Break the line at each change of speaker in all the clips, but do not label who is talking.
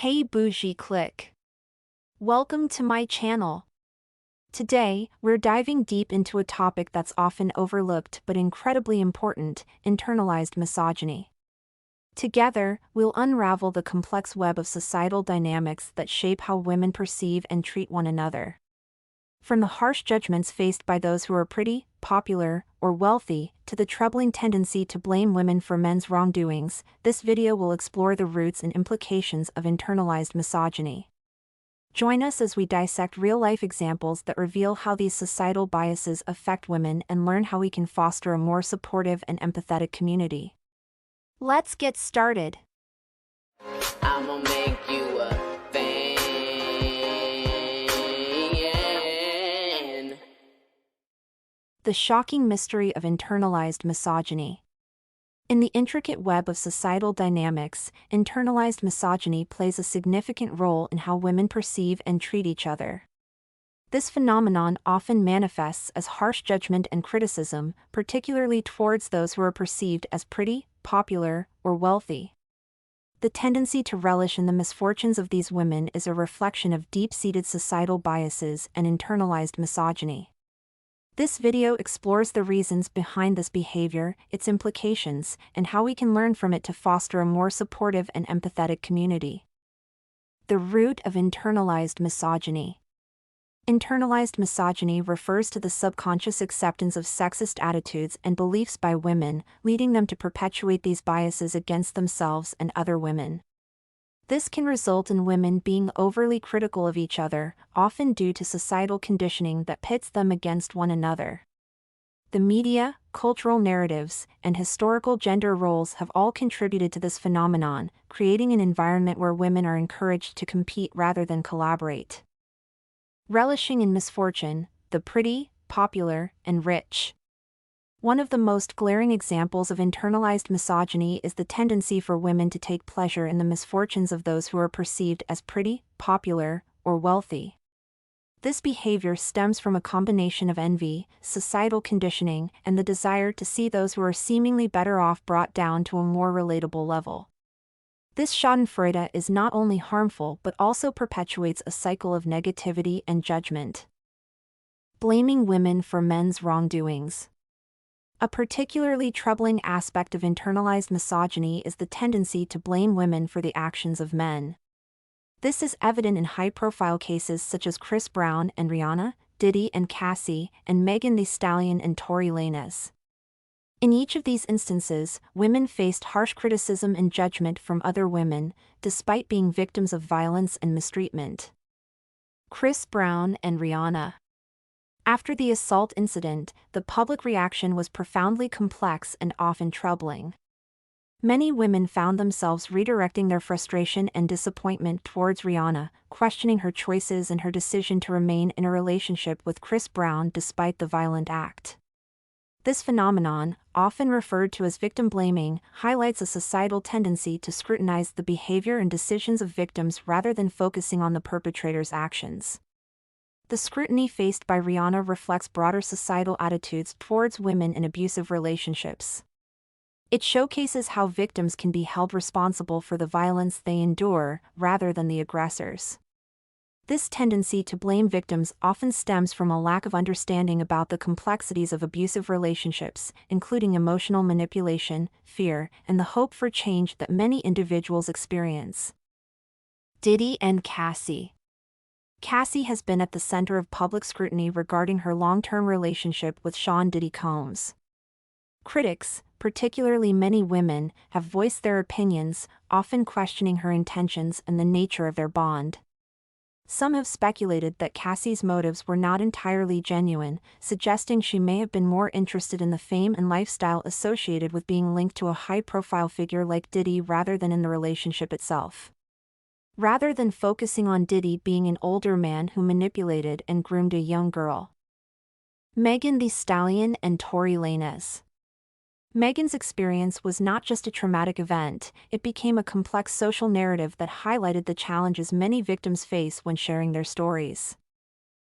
Hey Bougie click. Welcome to my channel. Today, we're diving deep into a topic that's often overlooked but incredibly important: internalized misogyny. Together, we'll unravel the complex web of societal dynamics that shape how women perceive and treat one another. From the harsh judgments faced by those who are pretty, popular, or wealthy, to the troubling tendency to blame women for men's wrongdoings, this video will explore the roots and implications of internalized misogyny. Join us as we dissect real-life examples that reveal how these societal biases affect women and learn how we can foster a more supportive and empathetic community. Let's get started.
I'ma make you a fan.
The shocking mystery of internalized misogyny. In the intricate web of societal dynamics, internalized misogyny plays a significant role in how women perceive and treat each other. This phenomenon often manifests as harsh judgment and criticism, particularly towards those who are perceived as pretty, popular, or wealthy. The tendency to relish in the misfortunes of these women is a reflection of deep-seated societal biases and internalized misogyny. This video explores the reasons behind this behavior, its implications, and how we can learn from it to foster a more supportive and empathetic community. The root of internalized misogyny. Internalized misogyny refers to the subconscious acceptance of sexist attitudes and beliefs by women, leading them to perpetuate these biases against themselves and other women. This can result in women being overly critical of each other, often due to societal conditioning that pits them against one another. The media, cultural narratives, and historical gender roles have all contributed to this phenomenon, creating an environment where women are encouraged to compete rather than collaborate. Relishing in misfortune, the pretty, popular, and rich. One of the most glaring examples of internalized misogyny is the tendency for women to take pleasure in the misfortunes of those who are perceived as pretty, popular, or wealthy. This behavior stems from a combination of envy, societal conditioning, and the desire to see those who are seemingly better off brought down to a more relatable level. This schadenfreude is not only harmful but also perpetuates a cycle of negativity and judgment. Blaming women for men's wrongdoings. A particularly troubling aspect of internalized misogyny is the tendency to blame women for the actions of men. This is evident in high-profile cases such as Chris Brown and Rihanna, Diddy and Cassie, and Megan Thee Stallion and Tory Lanez. In each of these instances, women faced harsh criticism and judgment from other women, despite being victims of violence and mistreatment. Chris Brown and Rihanna. After the assault incident, the public reaction was profoundly complex and often troubling. Many women found themselves redirecting their frustration and disappointment towards Rihanna, questioning her choices and her decision to remain in a relationship with Chris Brown despite the violent act. This phenomenon, often referred to as victim blaming, highlights a societal tendency to scrutinize the behavior and decisions of victims rather than focusing on the perpetrator's actions. The scrutiny faced by Rihanna reflects broader societal attitudes towards women in abusive relationships. It showcases how victims can be held responsible for the violence they endure, rather than the aggressors. This tendency to blame victims often stems from a lack of understanding about the complexities of abusive relationships, including emotional manipulation, fear, and the hope for change that many individuals experience. Diddy and Cassie. Cassie has been at the center of public scrutiny regarding her long-term relationship with Sean Diddy Combs. Critics, particularly many women, have voiced their opinions, often questioning her intentions and the nature of their bond. Some have speculated that Cassie's motives were not entirely genuine, suggesting she may have been more interested in the fame and lifestyle associated with being linked to a high-profile figure like Diddy rather than in the relationship itself. Rather than focusing on Diddy being an older man who manipulated and groomed a young girl. Megan Thee Stallion and Tory Lanez. Megan's experience was not just a traumatic event, it became a complex social narrative that highlighted the challenges many victims face when sharing their stories.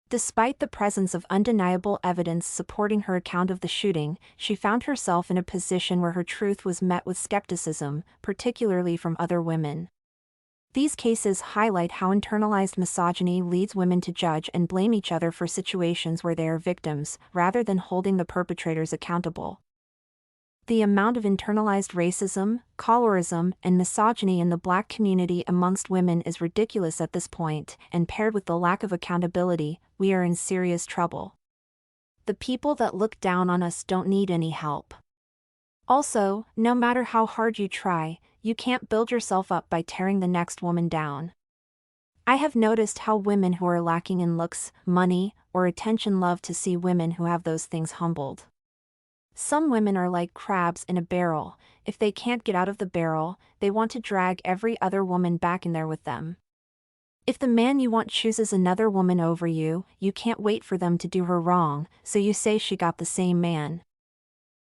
Despite the presence of undeniable evidence supporting her account of the shooting, she found herself in a position where her truth was met with skepticism, particularly from other women. These cases highlight how internalized misogyny leads women to judge and blame each other for situations where they are victims, rather than holding the perpetrators accountable. The amount of internalized racism, colorism, and misogyny in the Black community amongst women is ridiculous at this point, and paired with the lack of accountability, we are in serious trouble. The people that look down on us don't need any help. Also, no matter how hard you try, you can't build yourself up by tearing the next woman down. I have noticed how women who are lacking in looks, money, or attention love to see women who have those things humbled. Some women are like crabs in a barrel. If they can't get out of the barrel, they want to drag every other woman back in there with them. If the man you want chooses another woman over you, you can't wait for them to do her wrong, so you say she got the same man.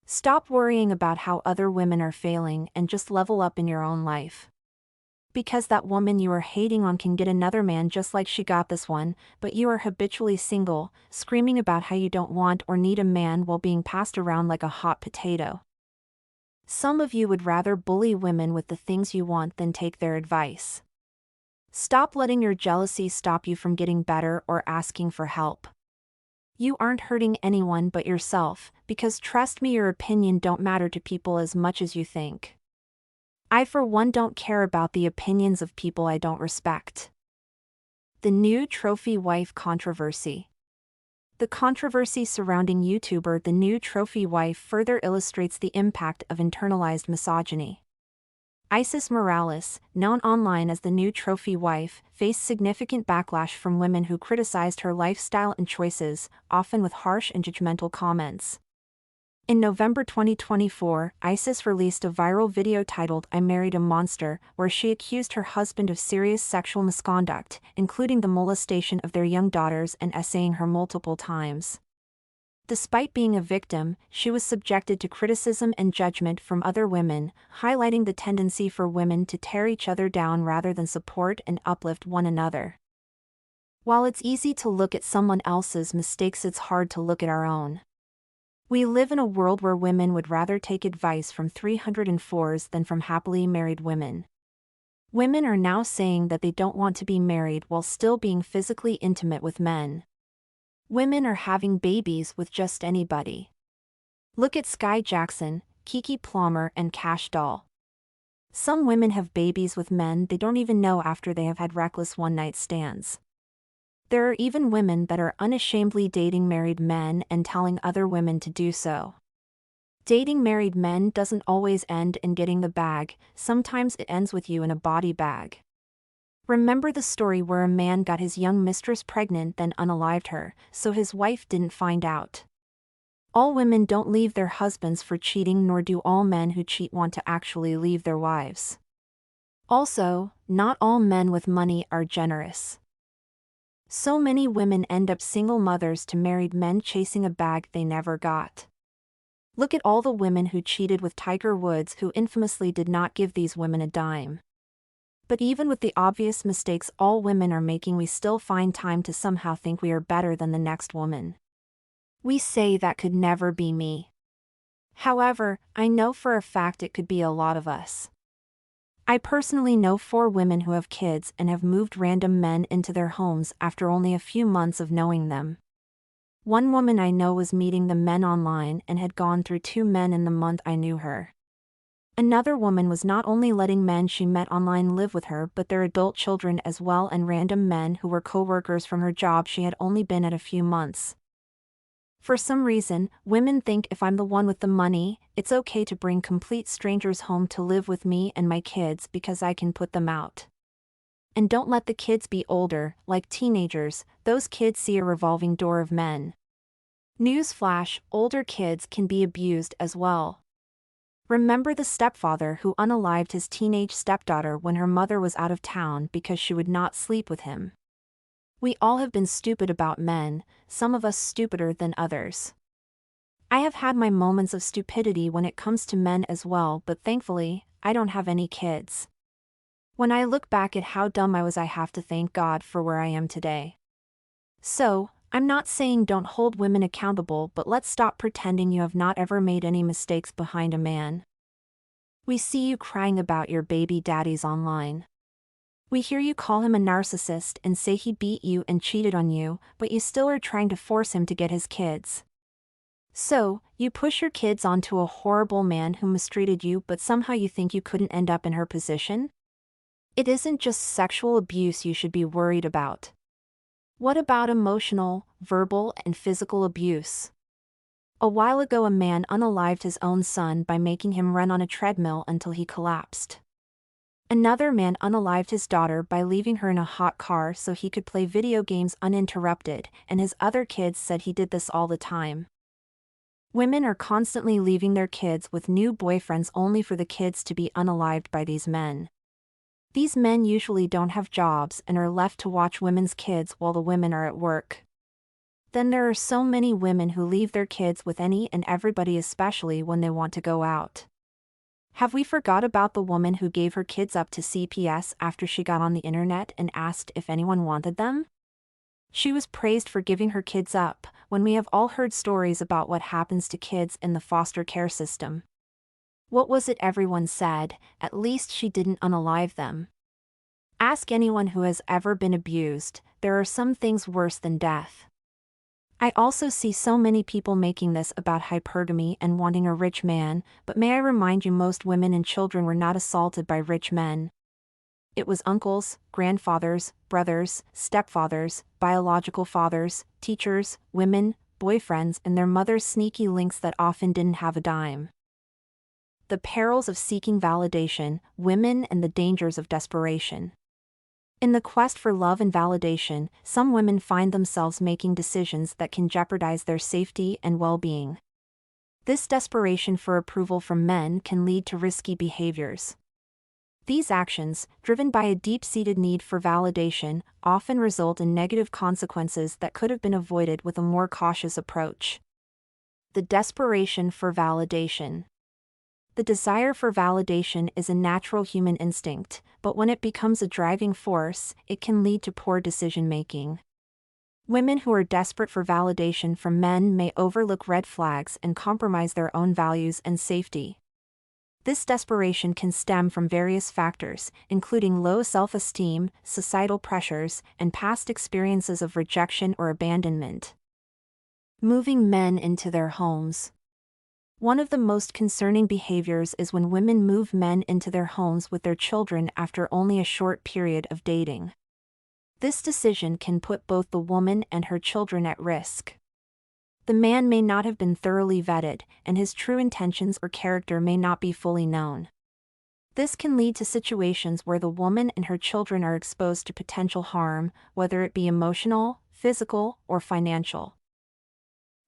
Stop worrying about how other women are failing and just level up in your own life. Because that woman you are hating on can get another man just like she got this one, but you are habitually single, screaming about how you don't want or need a man while being passed around like a hot potato. Some of you would rather bully women with the things you want than take their advice. Stop letting your jealousy stop you from getting better or asking for help. You aren't hurting anyone but yourself, because trust me, your opinion don't matter to people as much as you think. I for one don't care about the opinions of people I don't respect. The new trophy wife controversy. The controversy surrounding YouTuber The New Trophy Wife further illustrates the impact of internalized misogyny. Isis Morales, known online as the New Trophy Wife, faced significant backlash from women who criticized her lifestyle and choices, often with harsh and judgmental comments. In November 2024, Isis released a viral video titled "I Married a Monster," where she accused her husband of serious sexual misconduct, including the molestation of their young daughters and essaying her multiple times. Despite being a victim, she was subjected to criticism and judgment from other women, highlighting the tendency for women to tear each other down rather than support and uplift one another. While it's easy to look at someone else's mistakes, it's hard to look at our own. We live in a world where women would rather take advice from 304s than from happily married women. Women are now saying that they don't want to be married while still being physically intimate with men. Women are having babies with just anybody. Look at Sky Jackson, Kiki Palmer, and Cash Doll. Some women have babies with men they don't even know after they have had reckless one-night stands. There are even women that are unashamedly dating married men and telling other women to do so. Dating married men doesn't always end in getting the bag, sometimes it ends with you in a body bag. Remember the story where a man got his young mistress pregnant then unalived her, so his wife didn't find out. All women don't leave their husbands for cheating, nor do all men who cheat want to actually leave their wives. Also, not all men with money are generous. So many women end up single mothers to married men chasing a bag they never got. Look at all the women who cheated with Tiger Woods, who infamously did not give these women a dime. But even with the obvious mistakes all women are making, we still find time to somehow think we are better than the next woman. We say that could never be me. However, I know for a fact it could be a lot of us. I personally know 4 women who have kids and have moved random men into their homes after only a few months of knowing them. One woman I know was meeting the men online and had gone through 2 men in the month I knew her. Another woman was not only letting men she met online live with her but their adult children as well, and random men who were co-workers from her job she had only been at a few months. For some reason, women think if I'm the one with the money, it's okay to bring complete strangers home to live with me and my kids because I can put them out. And don't let the kids be older, like teenagers, those kids see a revolving door of men. Newsflash, older kids can be abused as well. Remember the stepfather who unalived his teenage stepdaughter when her mother was out of town because she would not sleep with him. We all have been stupid about men, some of us stupider than others. I have had my moments of stupidity when it comes to men as well, but thankfully, I don't have any kids. When I look back at how dumb I was, I have to thank God for where I am today. So, I'm not saying don't hold women accountable, but let's stop pretending you have not ever made any mistakes behind a man. We see you crying about your baby daddies online. We hear you call him a narcissist and say he beat you and cheated on you, but you still are trying to force him to get his kids. So, you push your kids onto a horrible man who mistreated you, but somehow you think you couldn't end up in her position? It isn't just sexual abuse you should be worried about. What about emotional, verbal, and physical abuse? A while ago, a man unalived his own son by making him run on a treadmill until he collapsed. Another man unalived his daughter by leaving her in a hot car so he could play video games uninterrupted, and his other kids said he did this all the time. Women are constantly leaving their kids with new boyfriends only for the kids to be unalived by these men. These men usually don't have jobs and are left to watch women's kids while the women are at work. Then there are so many women who leave their kids with any and everybody, especially when they want to go out. Have we forgot about the woman who gave her kids up to CPS after she got on the internet and asked if anyone wanted them? She was praised for giving her kids up, when we have all heard stories about what happens to kids in the foster care system. What was it everyone said? At least she didn't unalive them. Ask anyone who has ever been abused, there are some things worse than death. I also see so many people making this about hypergamy and wanting a rich man, but may I remind you, most women and children were not assaulted by rich men. It was uncles, grandfathers, brothers, stepfathers, biological fathers, teachers, women, boyfriends, and their mothers' sneaky links that often didn't have a dime. The perils of seeking validation, women, and the dangers of desperation. In the quest for love and validation, some women find themselves making decisions that can jeopardize their safety and well-being. This desperation for approval from men can lead to risky behaviors. These actions, driven by a deep-seated need for validation, often result in negative consequences that could have been avoided with a more cautious approach. The desperation for validation. The desire for validation is a natural human instinct, but when it becomes a driving force, it can lead to poor decision-making. Women who are desperate for validation from men may overlook red flags and compromise their own values and safety. This desperation can stem from various factors, including low self-esteem, societal pressures, and past experiences of rejection or abandonment. Moving men into their homes. One of the most concerning behaviors is when women move men into their homes with their children after only a short period of dating. This decision can put both the woman and her children at risk. The man may not have been thoroughly vetted, and his true intentions or character may not be fully known. This can lead to situations where the woman and her children are exposed to potential harm, whether it be emotional, physical, or financial.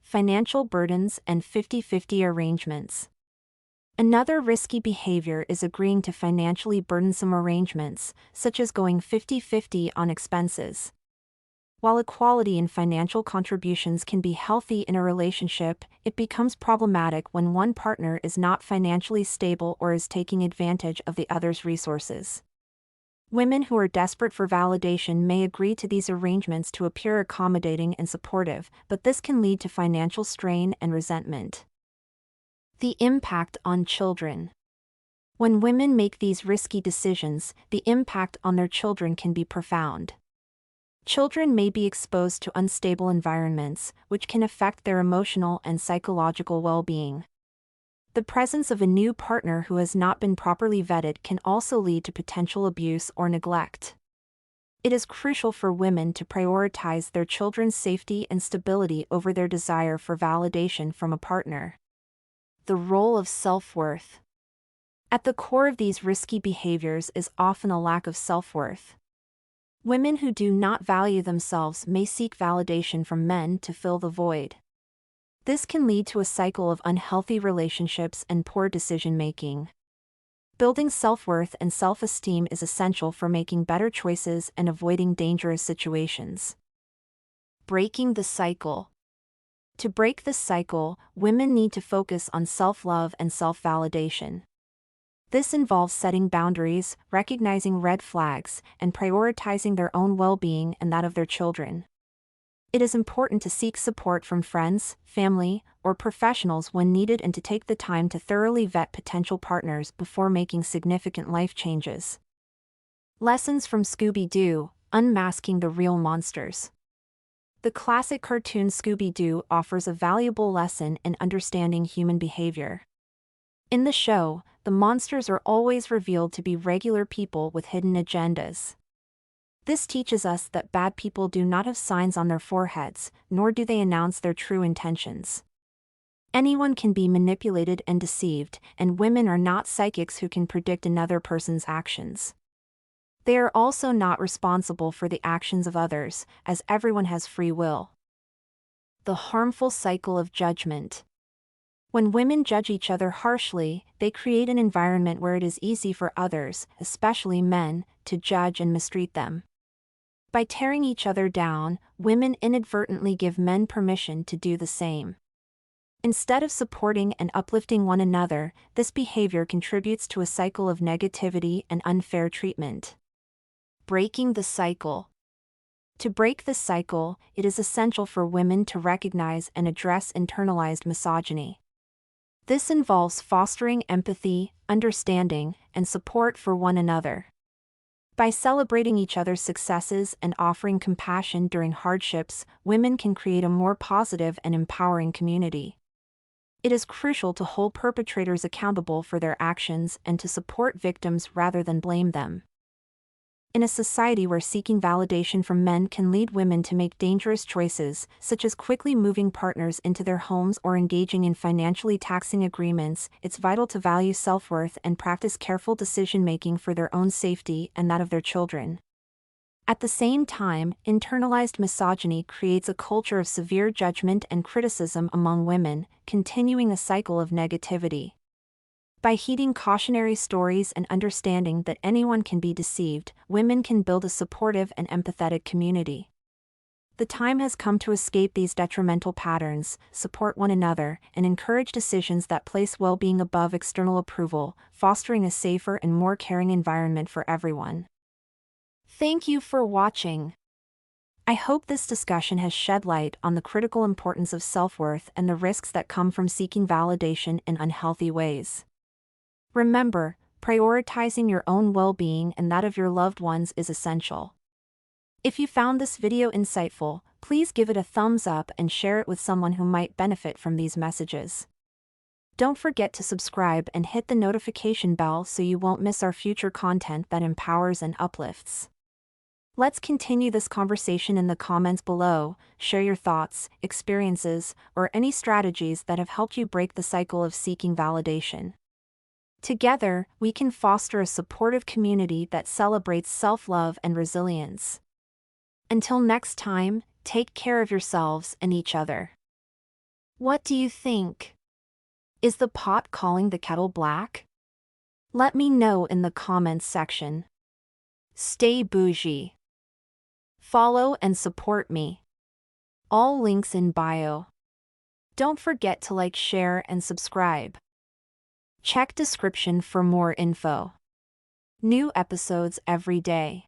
Financial burdens and 50-50 arrangements. Another risky behavior is agreeing to financially burdensome arrangements, such as going 50-50 on expenses. While equality in financial contributions can be healthy in a relationship, it becomes problematic when one partner is not financially stable or is taking advantage of the other's resources. Women who are desperate for validation may agree to these arrangements to appear accommodating and supportive, but this can lead to financial strain and resentment. The impact on children. When women make these risky decisions, the impact on their children can be profound. Children may be exposed to unstable environments, which can affect their emotional and psychological well-being. The presence of a new partner who has not been properly vetted can also lead to potential abuse or neglect. It is crucial for women to prioritize their children's safety and stability over their desire for validation from a partner. The role of self-worth. At the core of these risky behaviors is often a lack of self-worth. Women who do not value themselves may seek validation from men to fill the void. This can lead to a cycle of unhealthy relationships and poor decision-making. Building self-worth and self-esteem is essential for making better choices and avoiding dangerous situations. Breaking the cycle. To break this cycle, women need to focus on self-love and self-validation. This involves setting boundaries, recognizing red flags, and prioritizing their own well-being and that of their children. It is important to seek support from friends, family, or professionals when needed and to take the time to thoroughly vet potential partners before making significant life changes. Lessons from Scooby-Doo, Unmasking the Real Monsters. The classic cartoon Scooby-Doo offers a valuable lesson in understanding human behavior. In the show, the monsters are always revealed to be regular people with hidden agendas. This teaches us that bad people do not have signs on their foreheads, nor do they announce their true intentions. Anyone can be manipulated and deceived, and women are not psychics who can predict another person's actions. They are also not responsible for the actions of others, as everyone has free will. The harmful cycle of judgment. When women judge each other harshly, they create an environment where it is easy for others, especially men, to judge and mistreat them. By tearing each other down, women inadvertently give men permission to do the same. Instead of supporting and uplifting one another, this behavior contributes to a cycle of negativity and unfair treatment. Breaking the cycle. To break the cycle, it is essential for women to recognize and address internalized misogyny. This involves fostering empathy, understanding, and support for one another. By celebrating each other's successes and offering compassion during hardships, women can create a more positive and empowering community. It is crucial to hold perpetrators accountable for their actions and to support victims rather than blame them. In a society where seeking validation from men can lead women to make dangerous choices, such as quickly moving partners into their homes or engaging in financially taxing agreements, it's vital to value self-worth and practice careful decision-making for their own safety and that of their children. At the same time, internalized misogyny creates a culture of severe judgment and criticism among women, continuing a cycle of negativity. By heeding cautionary stories and understanding that anyone can be deceived, women can build a supportive and empathetic community. The time has come to escape these detrimental patterns, support one another, and encourage decisions that place well-being above external approval, fostering a safer and more caring environment for everyone. Thank you for watching. I hope this discussion has shed light on the critical importance of self-worth and the risks that come from seeking validation in unhealthy ways. Remember, prioritizing your own well-being and that of your loved ones is essential. If you found this video insightful, please give it a thumbs up and share it with someone who might benefit from these messages. Don't forget to subscribe and hit the notification bell so you won't miss our future content that empowers and uplifts. Let's continue this conversation in the comments below. Share your thoughts, experiences, or any strategies that have helped you break the cycle of seeking validation. Together, we can foster a supportive community that celebrates self-love and resilience. Until next time, take care of yourselves and each other. What do you think? Is the pot calling the kettle black? Let me know in the comments section. Stay bougie. Follow and support me. All links in bio. Don't forget to like, share, and subscribe. Check description for more info. New episodes every day.